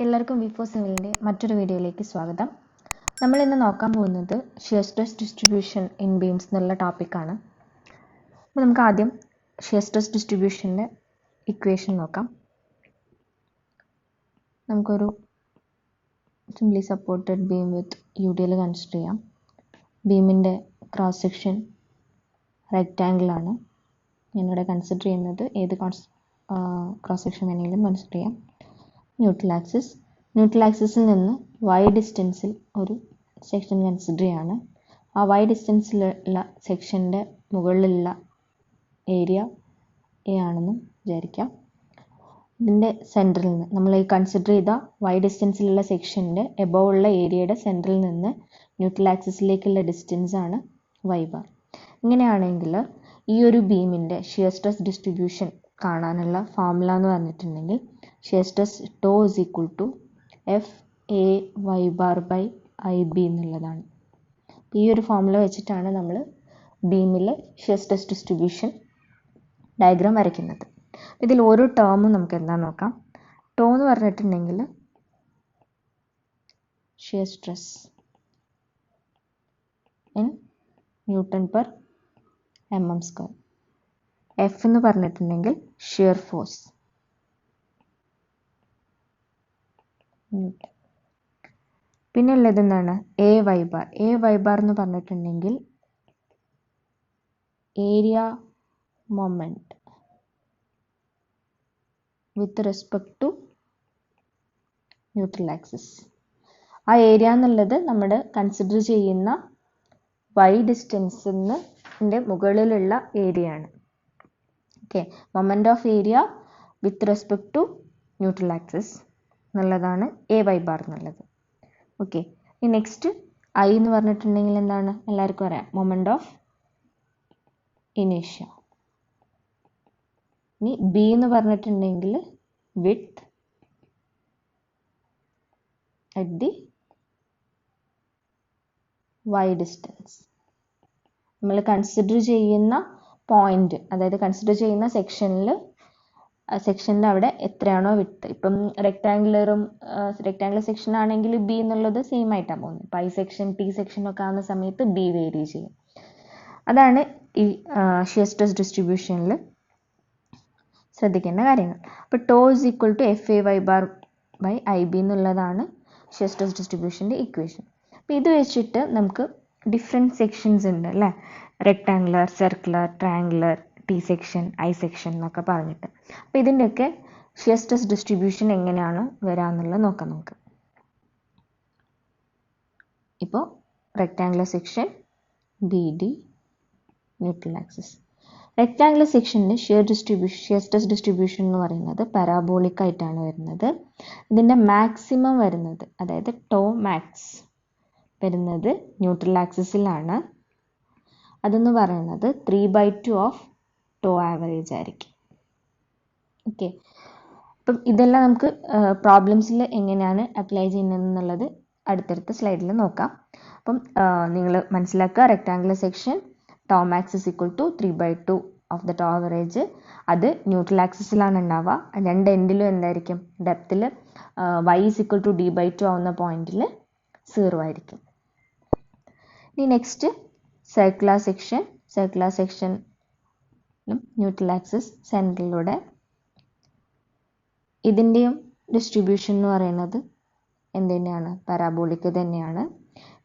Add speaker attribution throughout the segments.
Speaker 1: എല്ലാവർക്കും V4 സിവിലിൻ്റെ മറ്റൊരു വീഡിയോയിലേക്ക് സ്വാഗതം. നമ്മൾ ഇന്ന് നോക്കാൻ പോകുന്നത് shear stress distribution in beams എന്നുള്ള ടോപ്പിക്കാണ്. അപ്പോൾ നമുക്ക് ആദ്യം ഷിയർ സ്ട്രെസ് ഡിസ്ട്രിബ്യൂഷൻ്റെ ഇക്വേഷൻ നോക്കാം. നമുക്കൊരു സിംപ്ലി സപ്പോർട്ടഡ് ബീം വിത്ത് UDL കൺസിഡർ ചെയ്യാം. ബീമിൻ്റെ ക്രോസ് സെക്ഷൻ റെക്റ്റാങ്കിൾ ആണ്. ഞാനിവിടെ കൺസിഡർ ചെയ്യുന്നത് ഏത് ക്രോസ് സെക്ഷൻ വേണമെങ്കിലും കൺസിഡർ ചെയ്യാം. ന്യൂട്രൽ ആക്സിസിൽ നിന്ന് y ഡിസ്റ്റൻസിൽ ഒരു സെക്ഷൻ കൺസിഡർ ചെയ്യാണ്. ആ y ഡിസ്റ്റൻസിലുള്ള സെക്ഷൻ്റെ മുകളിലുള്ള ഏരിയ A ആണെന്നും വിചാരിക്കാം. ഇതിൻ്റെ സെൻറ്ററിൽ നിന്ന് നമ്മൾ ഈ കൺസിഡർ ചെയ്ത y ഡിസ്റ്റൻസിലുള്ള സെക്ഷൻ്റെ എബോവ് ഉള്ള ഏരിയയുടെ സെൻറ്ററിൽ നിന്ന് ന്യൂട്രൽ ആക്സിസിലേക്കുള്ള ഡിസ്റ്റൻസ് ആണ് y ബാർ. ഇങ്ങനെയാണെങ്കിൽ ഈ ഒരു ബീമിൻ്റെ ഷിയർ സ്ട്രെസ് ഡിസ്ട്രിബ്യൂഷൻ കാണാനുള്ള ഫോർമുല എന്ന് പറഞ്ഞിട്ടുണ്ടെങ്കിൽ shear stress tau is equal to FA_y bar by IB എന്നുള്ളതാണ്. ഈ ഒരു ഫോർമുല വെച്ചിട്ടാണ് നമ്മൾ ബീമിലെ ഷിയർ സ്ട്രെസ് ഡിസ്ട്രിബ്യൂഷൻ ഡയഗ്രാം വരയ്ക്കുന്നത്. ഇതിൽ ഓരോ ടേമും നമുക്ക് എന്താണെന്ന് നോക്കാം. ടോ എന്ന് പറഞ്ഞിട്ടുണ്ടെങ്കിൽ shear stress in newton per mm². F എന്ന് പറഞ്ഞിട്ടുണ്ടെങ്കിൽ ഷിയർ ഫോഴ്സ് ന്യൂട്ടൺ. പിന്നെ ഉള്ളത് എന്താണ് AY ബാർ. AY ബാർ എന്ന് പറഞ്ഞിട്ടുണ്ടെങ്കിൽ area moment with respect to neutral axis. ആ ഏരിയ എന്നുള്ളത് നമ്മൾ കൺസിഡർ ചെയ്യുന്ന y ഡിസ്റ്റൻസിൻ്റെ മുകളിലുള്ള ഏരിയ ആണ്. Okay, moment of area with respect to neutral axis എന്നുള്ളതാണ് AY ബാർ എന്നുള്ളത്. ഓക്കെ, ഈ നെക്സ്റ്റ് I എന്ന് പറഞ്ഞിട്ടുണ്ടെങ്കിൽ എന്താണ് എല്ലാവർക്കും അറിയാം, മൊമെന്റ് ഓഫ് ഇനേഷ്യ. ഇനി B എന്ന് പറഞ്ഞിട്ടുണ്ടെങ്കിൽ width at the y distance. നമ്മൾ കൺസിഡർ ചെയ്യുന്ന പോയിന്റ്, അതായത് കൺസിഡർ ചെയ്യുന്ന സെക്ഷനിൽ അവിടെ എത്രയാണോ വിഡ്ത്ത്. ഇപ്പം റെക്ടാങ്കുലർ സെക്ഷൻ ആണെങ്കിൽ B എന്നുള്ളത് സെയിം ആയിട്ടാണ് പോകുന്നത്. പൈ സെക്ഷൻ T സെക്ഷൻ ഒക്കെ ആവുന്ന സമയത്ത് B വേരി ചെയ്യും. അതാണ് ഈ ഷിയർ സ്ട്രെസ് ഡിസ്ട്രിബ്യൂഷനിൽ ശ്രദ്ധിക്കേണ്ട കാര്യങ്ങൾ. അപ്പോൾ tau is equal to FA_y bar by IB എന്നുള്ളതാണ് ഷിയർ സ്ട്രെസ് ഡിസ്ട്രിബ്യൂഷൻ്റെ ഇക്വേഷൻ. അപ്പോൾ ഇത് വെച്ചിട്ട് നമുക്ക് ഡിഫറെൻറ്റ് സെക്ഷൻസ് ഉണ്ട് അല്ലേ, rectangular, circular, triangular, T section, I section എന്നൊക്കെ പറഞ്ഞിട്ട്. അപ്പോൾ ഇതിൻ്റെയൊക്കെ ഷിയർ സ്ട്രെസ് ഡിസ്ട്രിബ്യൂഷൻ എങ്ങനെയാണ് വരാമെന്നുള്ളത് നോക്കാം നമുക്ക്. ഇപ്പോൾ rectangular section BD, neutral axis. Rectangular സെക്ഷൻ്റെ ഷിയർ സ്ട്രെസ് ഡിസ്ട്രിബ്യൂഷൻ എന്ന് പറയുന്നത് പാരാബോളിക് ആയിട്ടാണ് വരുന്നത്. ഇതിൻ്റെ മാക്സിമം വരുന്നത്, അതായത് ടോ മാക്സ് വരുന്നത് ന്യൂട്രൽ ആക്സിസിലാണ്. അതെന്ന് പറയുന്നത് 3/2 ഓഫ് ടോ ആവറേജ് ആയിരിക്കും. ഓക്കെ, അപ്പം ഇതെല്ലാം നമുക്ക് പ്രോബ്ലംസിൽ എങ്ങനെയാണ് അപ്ലൈ ചെയ്യുന്നത് എന്നുള്ളത് അടുത്തടുത്ത സ്ലൈഡിൽ നോക്കാം. അപ്പം നിങ്ങൾ മനസ്സിലാക്കുക, rectangular section tau max is equal to 3/2 of the tau average. അത് ന്യൂട്രൽ ആക്സിസിലാണ് ഉണ്ടാവുക. രണ്ട് എൻഡിലും എന്തായിരിക്കും, ഡെപ്തിൽ y is equal to D/2 ആവുന്ന പോയിന്റിൽ 0 ആയിരിക്കും. ഇനി next circular section neutral axis സെൻറ്ററിലൂടെ. ഇതിൻ്റെയും ഡിസ്ട്രിബ്യൂഷൻ എന്ന് പറയുന്നത് എന്ത് തന്നെയാണ്, പാരാബോളിക് തന്നെയാണ്.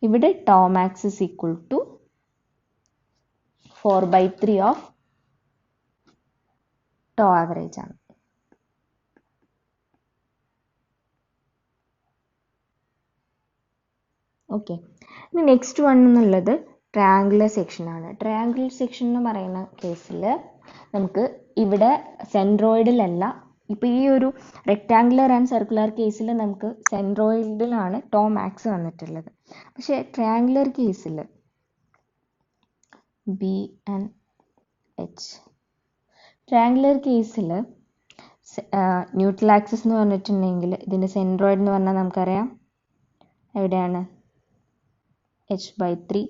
Speaker 1: ഇവിടെ tau max is equal to 4/3 of tau average ആണ്. ഓക്കെ, ഇനി നെക്സ്റ്റ് വൺ എന്നുള്ളത് ട്രയാങ്കുലർ സെക്ഷൻ ആണ്. ട്രയാങ്കുലർ സെക്ഷൻ എന്ന് പറയുന്ന കേസിൽ നമുക്ക് ഇവിടെ സെൻട്രോയിഡിലല്ല, ഇപ്പോൾ ഈ ഒരു റെക്ടാങ്കുലർ ആൻഡ് സർക്കുലർ കേസിൽ നമുക്ക് സെൻട്രോയിഡിലാണ് ടോ മാക്സ് വന്നിട്ടുള്ളത്. പക്ഷേ ട്രയാങ്കുലർ കേസിൽ B and H, ട്രയാങ്കുലർ കേസിൽ ന്യൂട്രൽ ആക്സിസ് എന്ന് പറഞ്ഞിട്ടുണ്ടെങ്കിൽ ഇതിൻ്റെ സെൻട്രോയിഡ് എന്ന് പറഞ്ഞാൽ നമുക്കറിയാം എവിടെയാണ്, h/3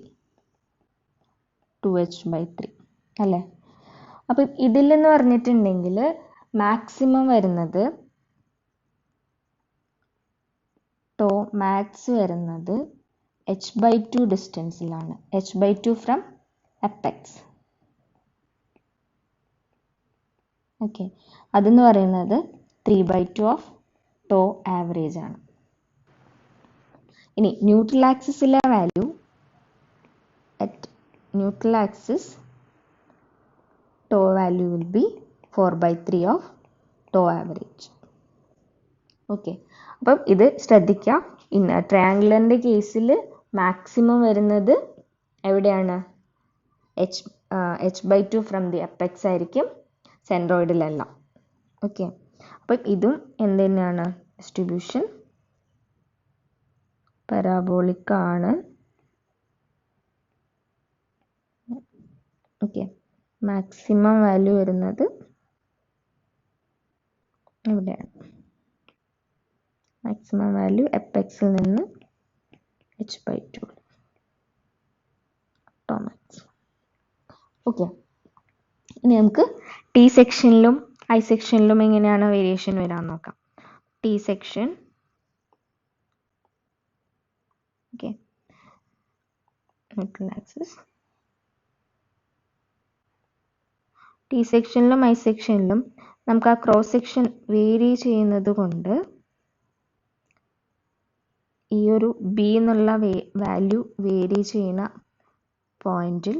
Speaker 1: 2h/3 അല്ലേ. അപ്പം ഇതിലെന്ന് പറഞ്ഞിട്ടുണ്ടെങ്കിൽ മാക്സിമം വരുന്നത് ടോ മാക്സ് വരുന്നത് h/2 ഡിസ്റ്റൻസിലാണ്. h/2 from apex. Okay, അതെന്ന് പറയുന്നത് 3/2 ഓഫ് ടോ ആവറേജ് ആണ്. ഇനി ന്യൂട്രൽ ആക്സിസിലെ value at neutral axis tau value will be 4/3 of tau average. Okay, അപ്പം ഇത് ശ്രദ്ധിക്കുക. ട്രയാങ്കിളിൻ്റെ കേസിൽ മാക്സിമം വരുന്നത് എവിടെയാണ്? h/2 ഫ്രം ദി അപ്പെക്സ് ആയിരിക്കും, സെൻട്രോയിഡിലല്ല. ഓക്കെ, അപ്പം ഇതും എന്ത് തന്നെയാണ്? ഡിസ്ട്രിബ്യൂഷൻ പരാബോളിക് ആണ്. ഓക്കെ, മാക്സിമം വാല്യൂ വരുന്നത് എവിടെയാണ്? മാക്സിമം വാല്യൂ എപ്പെക്സിൽ നിന്ന് h/2 ടോ മാക്സ്. ഓക്കെ, ഇനി നമുക്ക് ടി സെക്ഷനിലും ഐ സെക്ഷനിലും എങ്ങനെയാണ് വേരിയേഷൻ വരാൻ നോക്കാം. T section, okay, neutral axis. T സെക്ഷനിലും ഐ സെക്ഷനിലും നമുക്ക് ആ ക്രോസ് സെക്ഷൻ വേരി ചെയ്യുന്നത് കൊണ്ട് ഈ ഒരു ബി എന്നുള്ള വാല്യൂ വേരി ചെയ്യുന്ന പോയിന്റിൽ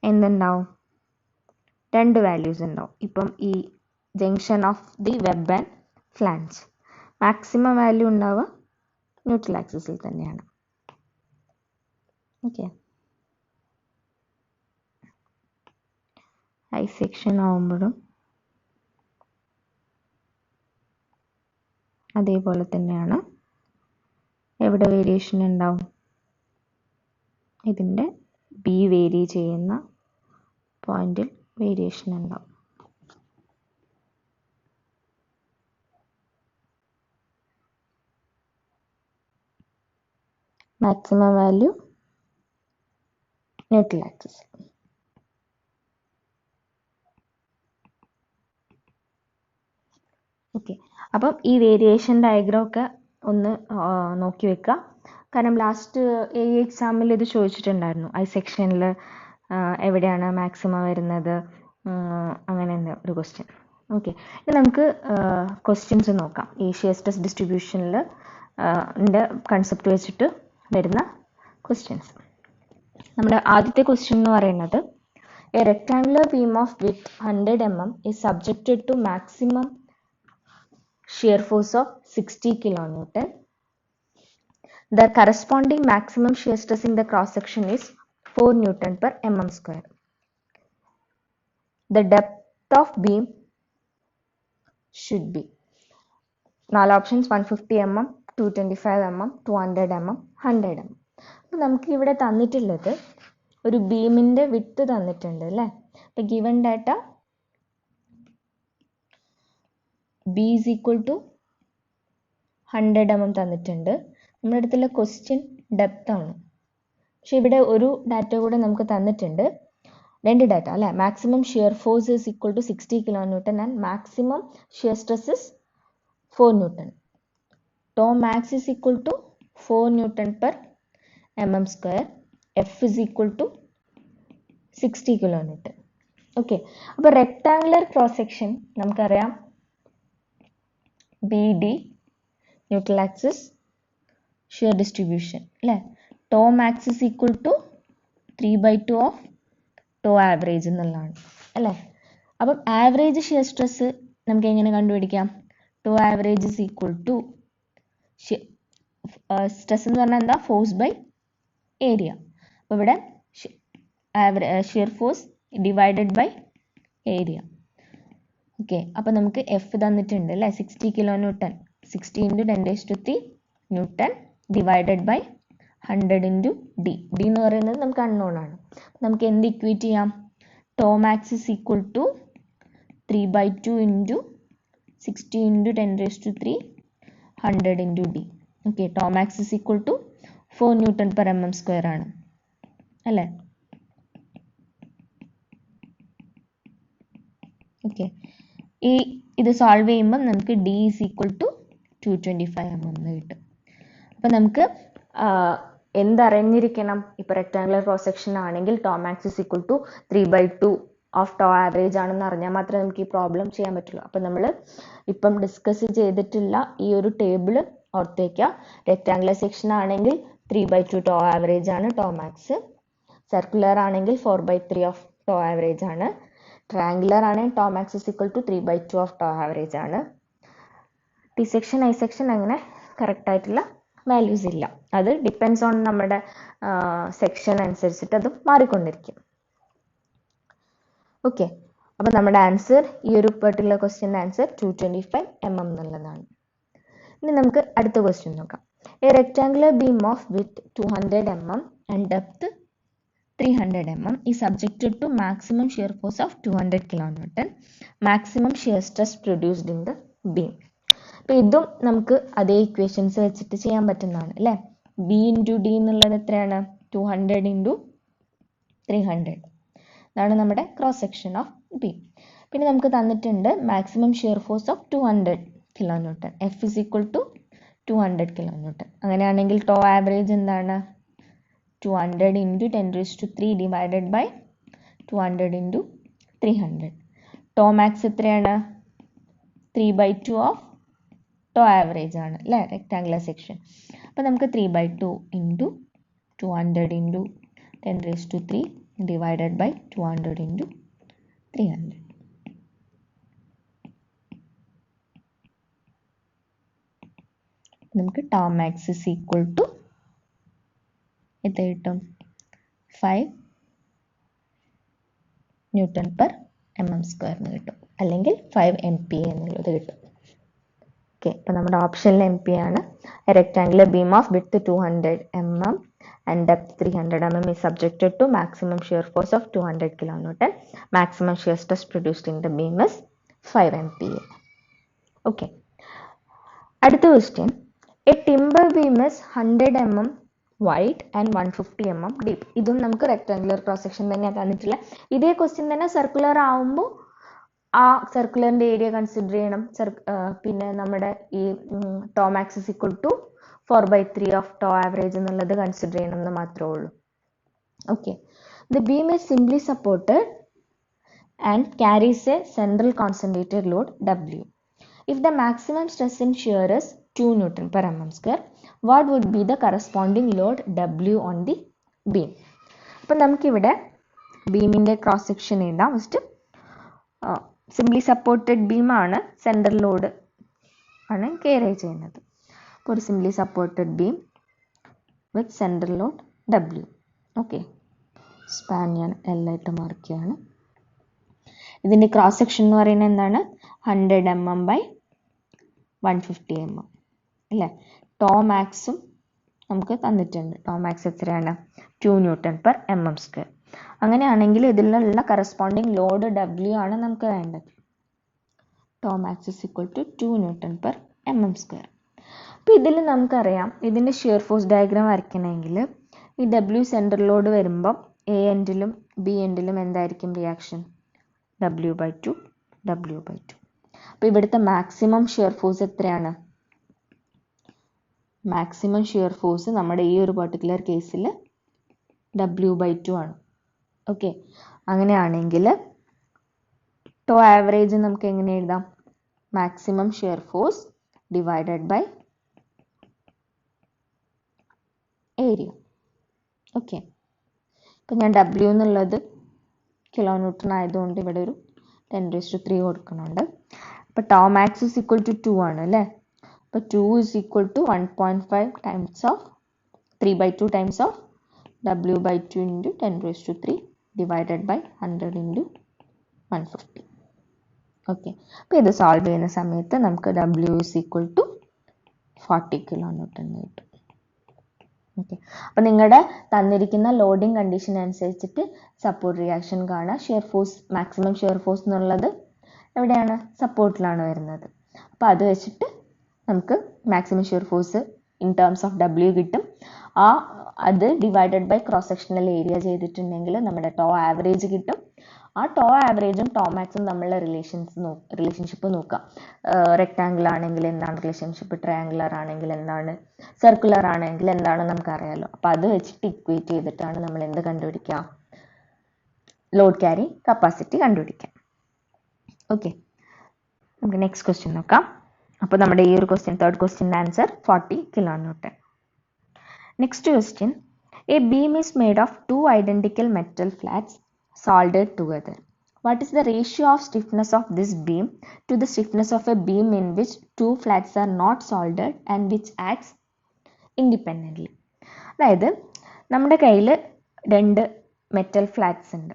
Speaker 1: എന്തുണ്ടാവും? രണ്ട് വാല്യൂസ് ഉണ്ടാവും. ഇപ്പം ഈ junction of the web and flange maximum value ഉണ്ടാവുക ന്യൂട്രൽ ആക്സിസിൽ തന്നെയാണ്. ഓക്കെ, ഐ സെക്ഷൻ ആവുമ്പോഴും അതേപോലെ തന്നെയാണ്. എവിടെ വേരിയേഷൻ ഉണ്ടാവും? ഇതിൻ്റെ ബി വേരി ചെയ്യുന്ന പോയിന്റിൽ വേരിയേഷൻ ഉണ്ടാവും. Maximum value neutral axis. Okay, അപ്പം ഈ വേരിയേഷൻ ഡയഗ്രാം ഒക്കെ ഒന്ന് നോക്കി വെക്കുക. കാരണം ലാസ്റ്റ് എക്സാമിൽ ഇത് ചോദിച്ചിട്ടുണ്ടായിരുന്നു. ഐ സെക്ഷനിൽ എവിടെയാണ് മാക്സിമം വരുന്നത്, അങ്ങനെ ഒരു ക്വസ്റ്റ്യൻ. ഓക്കെ, ഇനി നമുക്ക് ക്വസ്റ്റ്യൻസ് നോക്കാം. ഈ ഷിയർ സ്ട്രെസ് ഡിസ്ട്രിബ്യൂഷനിൽ കൺസെപ്റ്റ് വെച്ചിട്ട് വരുന്ന ക്വസ്റ്റ്യൻസ്. നമ്മുടെ ആദ്യത്തെ ക്വസ്റ്റ്യൻ എന്ന് പറയുന്നത്, A rectangular beam of width 100 mm is subjected to maximum shear force of 60 kN. The corresponding maximum shear stress in the cross section is 4 Newton per mm square. The depth of beam should be, 4 options 150 mm, 225 mm, 200 mm, 100 mm. അപ്പോൾ നമുക്ക് ഇവിടെ തന്നിട്ടുള്ളത് ഒരു ബീമിൻ്റെ width തന്നിട്ടുണ്ട് അല്ലേ. അപ്പോൾ given data B is equal to 100 mm തന്നിട്ടുണ്ട്. നമ്മുടെ അടുത്തുള്ള ക്വസ്റ്റ്യൻ ഡെപ്ത് ആണ്. പക്ഷെ ഇവിടെ ഒരു ഡാറ്റ കൂടെ നമുക്ക് തന്നിട്ടുണ്ട്, രണ്ട് ഡാറ്റ അല്ലേ. Maximum shear force is equal to 60 kN and maximum shear stress is 4 Newton. Tau max is equal to 4 Newton per mm square. F is equal to 60 kN. Okay, അപ്പോൾ റെക്ടാങ്കുലർ ക്രോസ് സെക്ഷൻ നമുക്കറിയാം B D neutral axis shear distribution അല്ലേ. Tau max is equal to 3/2 of tau average എന്നുള്ളതാണ് അല്ലേ. അപ്പം average shear stress നമുക്ക് എങ്ങനെ കണ്ടുപിടിക്കാം? Tau average is equal to stress എന്ന് പറഞ്ഞാൽ എന്താ? Force by area. അപ്പോൾ ഇവിടെ shear force divided by area. Okay, അപ്പോൾ നമുക്ക് എഫ് തന്നിട്ടുണ്ട് അല്ലേ, 60 kN. 60 × 10⁻³ newton divided by 100 × D. D എന്ന് പറയുന്നത് നമുക്ക് അൺനോൺ ആണ്. നമുക്ക് എന്ത് ഇക്വേറ്റ് ചെയ്യാം? Tau max is equal to 3/2 × 60 × 10⁻³ 100 × D. Okay, tau max is equal to 4 Newton per mm square ആണ് അല്ലേ. ഓക്കെ, ഇത് സോൾവ് ചെയ്യുമ്പോൾ നമുക്ക് D is equal to 225 mm എന്ന് കിട്ടും. അപ്പം നമുക്ക് എന്തറിഞ്ഞിരിക്കണം? ഇപ്പോൾ റെക്ടാങ്കുലർ ക്രോസ് സെക്ഷൻ ആണെങ്കിൽ tau max is equal to 3/2 of tau average ആണെന്ന് അറിഞ്ഞാൽ മാത്രമേ നമുക്ക് ഈ പ്രോബ്ലം ചെയ്യാൻ പറ്റുള്ളൂ. അപ്പം നമ്മൾ ഇപ്പം ഡിസ്കസ് ചെയ്തിട്ടുള്ള ഈ ഒരു ടേബിൾ ഓർത്തേക്കുക. റെക്ടാങ്കുലർ സെക്ഷൻ ആണെങ്കിൽ 3/2 ടോ ആവറേജ് ആണ് ടോ മാക്സ്. സർക്കുലർ ആണെങ്കിൽ 4/3 ഓഫ് ടോ ആവറേജ് ആണ്. ട്രയാങ്കുലർ ആണെങ്കിൽ tau max is equal to 3/2 of tau average ആണ്. ടി സെക്ഷൻ ഐ സെക്ഷൻ അങ്ങനെ കറക്റ്റ് ആയിട്ടുള്ള വാല്യൂസ് ഇല്ല. അത് ഡിപ്പെൻസ് ഓൺ നമ്മുടെ സെക്ഷൻ അനുസരിച്ചിട്ട് അത് മാറിക്കൊണ്ടിരിക്കും. ഓക്കെ, അപ്പം നമ്മുടെ ആൻസർ, ഈ ഒരു പെർട്ടിക്കുലർ ക്വസ്റ്റ്യൻ്റെ ആൻസർ 225 mm എന്നുള്ളതാണ്. ഇനി നമുക്ക് അടുത്ത ക്വസ്റ്റ്യൻ നോക്കാം. A rectangular beam of width 200 mm and depth 300 mm is subjected to maximum shear force of 200 kN. Maximum shear stress produced in the beam. അപ്പോൾ ഇതും നമുക്ക് അതേ ഇക്വേഷൻസ് വെച്ചിട്ട് ചെയ്യാൻ പറ്റുന്നതാണ് അല്ലേ. ബി ഇൻറ്റു ഡി എന്നുള്ളത് എത്രയാണ്? 200 ഇൻറ്റു 300. ഇതാണ് നമ്മുടെ ക്രോസ് സെക്ഷൻ ഓഫ് ബീം. പിന്നെ നമുക്ക് തന്നിട്ടുണ്ട് maximum shear force of 200 kN. F is equal to 200 kN. അങ്ങനെയാണെങ്കിൽ ടോ ആവറേജ് എന്താണ്? 200 into 10⁻³ divided by 200 into 300. Tau max എത്രയാണ്? 3/2 ഓഫ് ടോ ആവറേജ് ആണ് അല്ലേ റെക്ടാങ്കുലർ സെക്ഷൻ. അപ്പോൾ നമുക്ക് 3/2 into 200 into 10⁻³ divided by 200 into 300. നമുക്ക് tau max is equal to എത്ര കിട്ടും? 5 Nm/mm² എന്ന് കിട്ടും, അല്ലെങ്കിൽ 5 MPa എന്നുള്ളത് കിട്ടും. ഓക്കെ, അപ്പോൾ നമ്മുടെ ഓപ്ഷനിൽ MPa ആണ്. Rectangular beam of width 200 mm and depth 300 mm is subjected to maximum shear force of 200 kN. Maximum shear stress produced in the beam is 5 MPa. Okay. അടുത്ത question. A timber beam is 100 mm wide and 150 mm deep. ഇതും നമുക്ക് rectangular cross section തന്നെയാണ് തന്നിട്ടുള്ള. ഇതേ question തന്നെ circular ആവുമ്പോൾ ആ സർക്കുലറിൻ്റെ area consider ചെയ്യണം. പിന്നെ നമ്മുടെ ഈ tau max is equal to 4/3 of tau average എന്നുള്ളത് കൺസിഡർ ചെയ്യണം എന്ന് മാത്രമേ ഉള്ളൂ. Okay, the beam is simply supported and carries a central concentrated load W. If the maximum stress in shear is 2 Nm/mm², what would be the corresponding load W on the beam? അപ്പം നമുക്കിവിടെ ബീമിൻ്റെ cross section എഴുതാം. First simply supported ബീമാണ്, central load ആണ് care ചെയ്യുന്നത്. അപ്പോൾ ഒരു simply supported beam with central load W. Okay, span ഞാൻ എല്ലായിട്ട് മാർക്ക് ചെയ്യാണ്. ഇതിൻ്റെ ക്രോസ് സെക്ഷൻ എന്ന് പറയുന്നത് എന്താണ്? 100 mm by 150 mm അല്ലേ. ടോ മാക്സും നമുക്ക് തന്നിട്ടുണ്ട്. ടോ മാക്സ് എത്രയാണ്? 2 Nm/mm². അങ്ങനെയാണെങ്കിൽ ഇതിലുള്ള കറസ്പോണ്ടിങ് ലോഡ് W ആണ് നമുക്ക് വേണ്ടത്. Tau max is equal to 2 Nm/mm². അപ്പോൾ ഇതിൽ നമുക്കറിയാം, ഇതിൻ്റെ ഷിയർ ഫോഴ്സ് ഡയഗ്രാം വരയ്ക്കണമെങ്കിൽ ഈ W സെൻട്രൽ ലോഡ് വരുമ്പം A എൻഡിലും B എൻഡിലും എന്തായിരിക്കും റിയാക്ഷൻ? W/2 W/2. അപ്പോൾ ഇവിടുത്തെ മാക്സിമം ഷിയർ ഫോഴ്സ് എത്രയാണ്? മാക്സിമം ഷിയർ ഫോഴ്സ് നമ്മുടെ ഈ ഒരു പർട്ടിക്കുലർ കേസിൽ W/2 ആണ്. ഓക്കെ, അങ്ങനെയാണെങ്കിൽ ടോ ആവറേജ് നമുക്ക് എങ്ങനെ എഴുതാം? Maximum shear force divided by area. Okay, ഇപ്പം ഞാൻ W എന്നുള്ളത് kN ആയതുകൊണ്ട് ഇവിടെ ഒരു 10⁻³ കൊടുക്കുന്നുണ്ട്. അപ്പോൾ tau max is equal to 2 ആണ് അല്ലേ. അപ്പോൾ 2 is equal to 1.5 times of 3/2 times of W/2 into 10⁻³ divided by 100 into 150. Okay, അപ്പോൾ ഇത് സോൾവ് ചെയ്യുന്ന സമയത്ത് നമുക്ക് W is equal to 40 kN എന്ന് കിട്ടും. ഓക്കെ, അപ്പോൾ നിങ്ങളുടെ തന്നിരിക്കുന്ന ലോഡിംഗ് കണ്ടീഷൻ അനുസരിച്ചിട്ട് സപ്പോർട്ട് റിയാക്ഷൻ കാണുക. Shear force, maximum shear force എന്നുള്ളത് എവിടെയാണ്? സപ്പോർട്ടിലാണ് വരുന്നത്. അപ്പോൾ അത് വെച്ചിട്ട് നമുക്ക് maximum shear force in terms of W കിട്ടും. അത് divided by cross sectional area ചെയ്തിട്ടുണ്ടെങ്കിൽ നമ്മുടെ ടോ ആവറേജ് കിട്ടും. ആ ടോ ആവറേജും ടോ മാക്സും തമ്മിലുള്ള റിലേഷൻഷിപ്പ് നോക്കുക. റെക്ടാങ്കിൾ ആണെങ്കിൽ എന്താണ് റിലേഷൻഷിപ്പ്, ട്രയാങ്കുലർ ആണെങ്കിൽ എന്താണ്, സർക്കുലർ ആണെങ്കിൽ എന്താണ് നമുക്കറിയാലോ. അപ്പോൾ അത് വെച്ചിട്ട് ഇക്വേറ്റ് ചെയ്തിട്ടാണ് നമ്മൾ എന്ത് കണ്ടുപിടിക്കുക, ലോഡ് ക്യാരി കപ്പാസിറ്റി കണ്ടുപിടിക്കാം. ഓക്കെ, നമുക്ക് നെക്സ്റ്റ് ക്വസ്റ്റ്യൻ നോക്കാം. അപ്പോൾ നമ്മുടെ ഈ ഒരു ക്വസ്റ്റ്യൻ, തേർഡ് ക്വസ്റ്റ്യൻ്റെ answer 40 kN. Next question, a beam is made of 2 identical metal flats soldered together. What is the ratio of stiffness of this beam to the stiffness of a beam in which 2 flats are not soldered and which acts independently? അതായത് നമ്മുടെ കയ്യിൽ 2 metal flats ഉണ്ട്,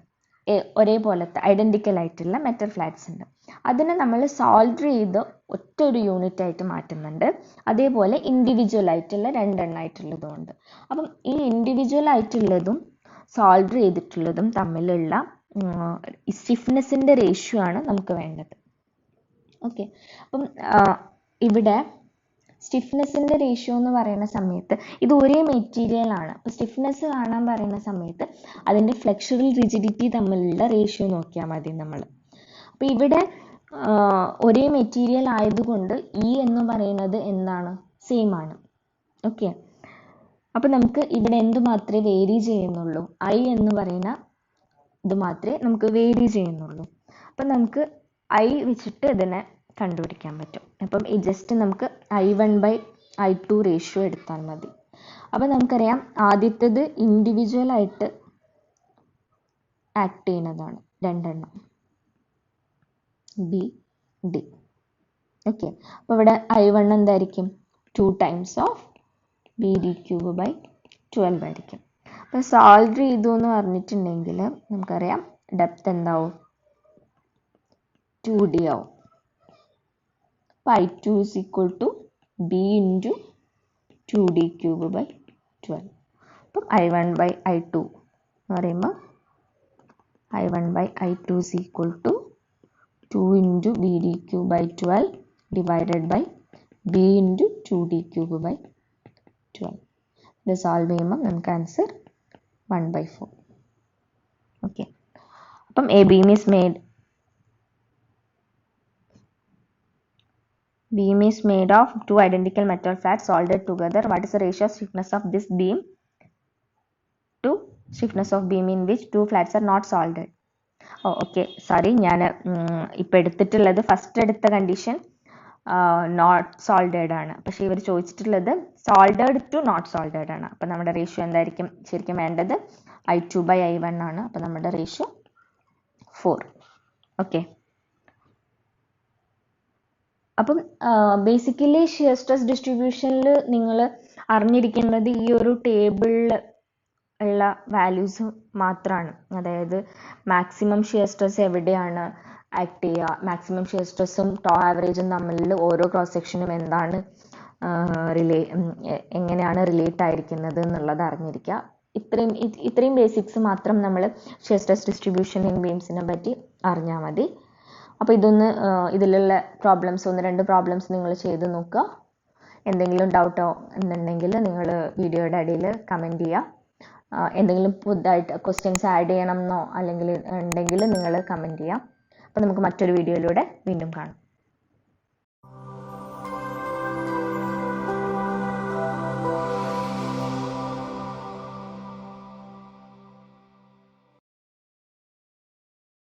Speaker 1: ഒരേപോലത്തെ identical ആയിട്ടുള്ള metal flats ഉണ്ട്. അതിനെ നമ്മൾ solder ചെയ്ത് ഒറ്റ ഒരു യൂണിറ്റ് ആയിട്ട് മാറ്റുന്നുണ്ട്. അതേപോലെ ഇൻഡിവിജ്വൽ ആയിട്ടുള്ള 2 എണ്ണമായിട്ടുള്ളതും ഉണ്ട്. അപ്പം ഈ ഇൻഡിവിജ്വൽ ആയിട്ടുള്ളതും സോൾഡർ ചെയ്തിട്ടുള്ളതും തമ്മിലുള്ള സ്റ്റിഫ്നെസ്സിൻ്റെ റേഷ്യോ ആണ് നമുക്ക് വേണ്ടത്. ഓക്കെ, അപ്പം ഇവിടെ സ്റ്റിഫ്നെസ്സിൻ്റെ റേഷ്യോ എന്ന് പറയുന്ന സമയത്ത് ഇത് ഒരേ മെറ്റീരിയൽ ആണ്. അപ്പോൾ സ്റ്റിഫ്നെസ് കാണാൻ പറയുന്ന സമയത്ത് അതിൻ്റെ ഫ്ലെക്സുറൽ റിജിഡിറ്റി തമ്മിലുള്ള റേഷ്യോ നോക്കിയാൽ മതി നമ്മൾ. അപ്പോൾ ഇവിടെ ഒരേ മെറ്റീരിയൽ ആയതുകൊണ്ട് ഇ എന്ന് പറയുന്നത് എന്താണ്, സെയിം ആണ്. ഓക്കെ, അപ്പോൾ നമുക്ക് ഇവിടെ എന്ത് മാത്രമേ വേരി ചെയ്യുന്നുള്ളൂ, ഐ എന്ന് പറയുന്ന ഇത് മാത്രമേ നമുക്ക് വേരി ചെയ്യുന്നുള്ളൂ. അപ്പം നമുക്ക് ഐ വെച്ചിട്ട് ഇതിനെ കണ്ടുപിടിക്കാൻ പറ്റും. അപ്പം ഈ ജസ്റ്റ് നമുക്ക് I1/I2 റേഷ്യോ എടുത്താൽ മതി. അപ്പം നമുക്കറിയാം ആദ്യത്തേത് ഇൻഡിവിജ്വൽ ആയിട്ട് ആക്ട് ചെയ്യുന്നതാണ് 2 എണ്ണം, ബി ഡി. ഓക്കെ, അപ്പോൾ ഇവിടെ I1 എന്തായിരിക്കും, 2 times of BD³/12 ആയിരിക്കും. അപ്പോൾ സോൾഡർ ചെയ്തു എന്ന് പറഞ്ഞിട്ടുണ്ടെങ്കിൽ നമുക്കറിയാം ഡെപ്ത് എന്താവും, 2D ആവും. അപ്പോൾ I2 = B × 2D³/12. അപ്പം I1/I2 എന്ന് പറയുമ്പോൾ I1/I2 = 2 × BD³/12 divided by B × 2D³/12. ഇത് സോൾവ് ചെയ്യുമ്പോൾ നമുക്ക് ആൻസർ 1/4. ഓക്കെ, അപ്പം A beam is made of 2 identical metal flats soldered together. What is the ratio of stiffness of this beam to stiffness of beam in which 2 flats are not soldered? Okay, sorry, ഞാൻ ഇപ്പോൾ എടുത്തിട്ടുള്ളത് first എടുത്ത condition not soldered ആണ്. പക്ഷേ ഇവർ ചോദിച്ചിട്ടുള്ളത് soldered to not soldered ആണ്. അപ്പം നമ്മുടെ റേഷ്യോ എന്തായിരിക്കും ശരിക്കും വേണ്ടത്, I2/I1 ആണ്. അപ്പം നമ്മുടെ റേഷ്യോ 4. ഓക്കെ, അപ്പം ബേസിക്കലി ഷിയർ സ്ട്രെസ് ഡിസ്ട്രിബ്യൂഷനിൽ നിങ്ങൾ അറിഞ്ഞിരിക്കുന്നത് ഈ ഒരു ടേബിളിൽ ഉള്ള വാല്യൂസ് മാത്രമാണ്. അതായത് മാക്സിമം ഷിയർ സ്ട്രെസ് എവിടെയാണ് ആക്ട് ചെയ്യുക, മാക്സിമം ഷിയർ സ്ട്രെസ്സും ടോ ആവറേജും തമ്മിൽ ഓരോ ക്രോസ് സെക്ഷനും എന്താണ് എങ്ങനെയാണ് റിലേറ്റ് ആയിരിക്കുന്നത് എന്നുള്ളത് അറിഞ്ഞിരിക്കുക. ഇത്രയും ബേസിക്സ് മാത്രം നമ്മൾ ഷിയർ സ്ട്രെസ് ഡിസ്ട്രിബ്യൂഷൻ ഇൻ ബീംസിനെ പറ്റി അറിഞ്ഞാൽ മതി. അപ്പോൾ ഇതിലുള്ള പ്രോബ്ലംസ് 1-2 പ്രോബ്ലംസ് നിങ്ങൾ ചെയ്ത് നോക്കുക. എന്തെങ്കിലും ഡൗട്ടോ എന്നുണ്ടെങ്കിൽ നിങ്ങൾ വീഡിയോയുടെ അടിയിൽ കമൻറ്റ് ചെയ്യുക. എന്തെങ്കിലും പുതുതായിട്ട് ക്വസ്റ്റ്യൻസ് ആഡ് ചെയ്യണം എന്നോ അല്ലെങ്കിൽ ഉണ്ടെങ്കിൽ നിങ്ങൾ കമൻറ്റ് ചെയ്യാം. അപ്പോൾ നമുക്ക് മറ്റൊരു വീഡിയോയിലൂടെ വീണ്ടും കാണാം.